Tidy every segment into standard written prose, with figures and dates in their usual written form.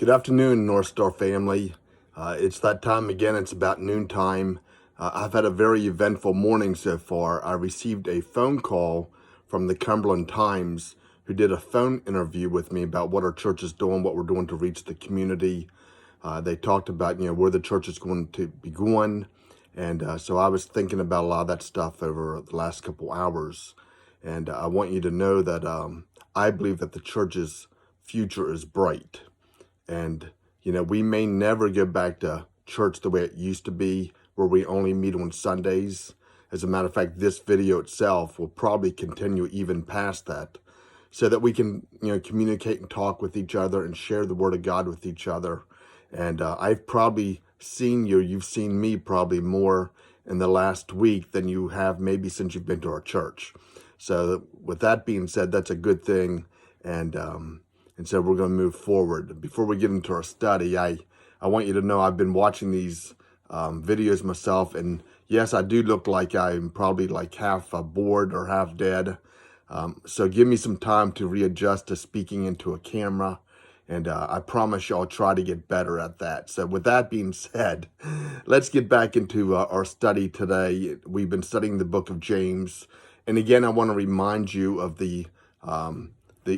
Good afternoon, North Star family. It's that time again. It's about noontime. I've had a very eventful morning so far. I received a phone call from the Cumberland Times, who did a phone interview with me about what our church is doing, what we're doing to reach the community. They talked about, where the church is going to be going. And so I was thinking about a lot of that stuff over the last couple hours. And I want you to know that I believe that the church's future is bright. And, we may never go back to church the way it used to be, where we only meet on Sundays. As a matter of fact, this video itself will probably continue even past that, so that we can, communicate and talk with each other and share the Word of God with each other. And I've probably seen you've seen me probably more in the last week than you have maybe since you've been to our church. So with that being said, that's a good thing. And so we're going to move forward. Before we get into our study, I want you to know I've been watching these videos myself. And yes, I do look like I'm probably like half bored or half dead. So give me some time to readjust to speaking into a camera. And I promise you I'll try to get better at that. So with that being said, let's get back into our study today. We've been studying the book of James. And again, I want to remind you of the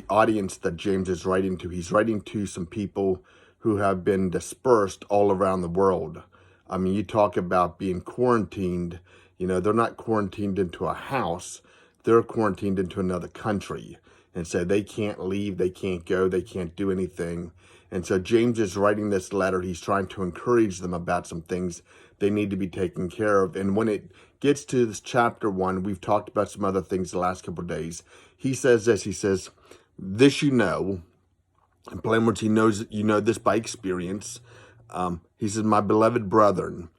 audience that James is writing to. He's writing to some people who have been dispersed all around the world. I mean, you talk about being quarantined, they're not quarantined into a house, they're quarantined into another country. And so they can't leave, they can't go, they can't do anything. And so James is writing this letter. He's trying to encourage them about some things they need to be taken care of. And when it gets to this chapter 1, we've talked about some other things the last couple of days. He says this, he says, "This you know," in plain words, he knows that you know this by experience. He says, "My beloved brethren,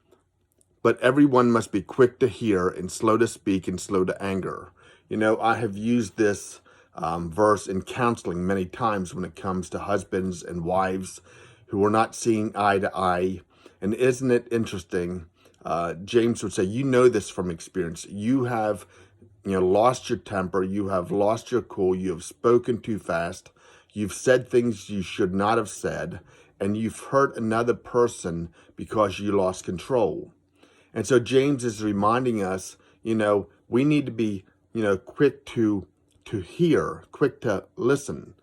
but everyone must be quick to hear and slow to speak and slow to anger." I have used this verse in counseling many times when it comes to husbands and wives who are not seeing eye to eye. And isn't it interesting? James would say, you know this from experience. You have lost your temper, you have lost your cool, you have spoken too fast, you've said things you should not have said, and you've hurt another person because you lost control. And so James is reminding us, we need to be, quick to hear, quick to listen.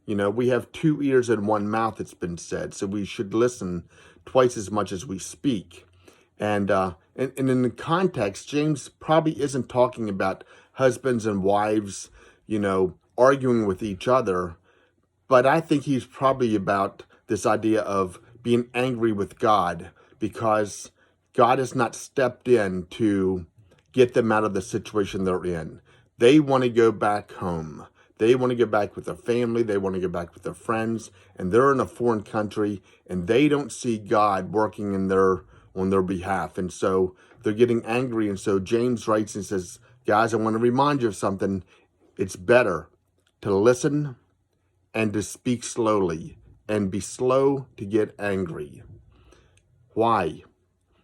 We have 2 ears and 1 mouth, it's been said, so we should listen twice as much as we speak. And in the context, James probably isn't talking about husbands and wives, arguing with each other. But I think he's probably about this idea of being angry with God because God has not stepped in to get them out of the situation they're in. They want to go back home. They want to get back with their family. They want to get back with their friends. And they're in a foreign country and they don't see God working on their behalf. And so they're getting angry. And so James writes and says, guys, I want to remind you of something. It's better to listen and to speak slowly and be slow to get angry. Why?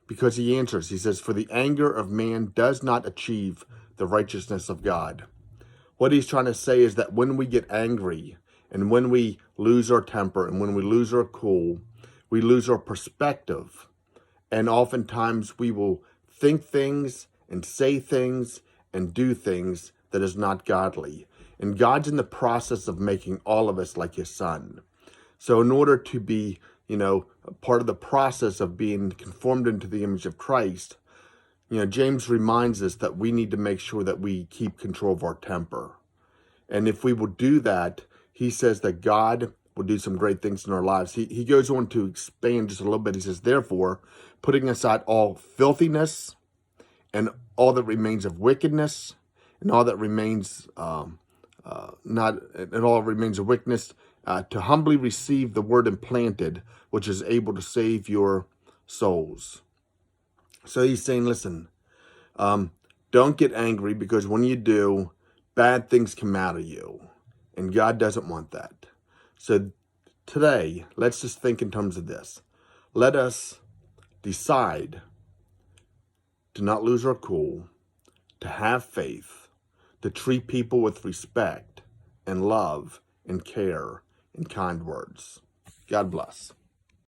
Because he answers, he says, for the anger of man does not achieve the righteousness of God. What he's trying to say is that when we get angry and when we lose our temper and when we lose our cool, we lose our perspective. And oftentimes we will think things and say things and do things that is not godly. And God's in the process of making all of us like his son. So in order to be, part of the process of being conformed into the image of Christ, James reminds us that we need to make sure that we keep control of our temper. And if we will do that, he says that God will do some great things in our lives. He goes on to expand just a little bit. He says, therefore, putting aside all filthiness and all that remains of wickedness and all that remains to humbly receive the word implanted, which is able to save your souls. So he's saying, listen, don't get angry because when you do, bad things come out of you. And God doesn't want that. So today, let's just think in terms of this. Let us decide to not lose our cool, to have faith, to treat people with respect and love and care and kind words. God bless.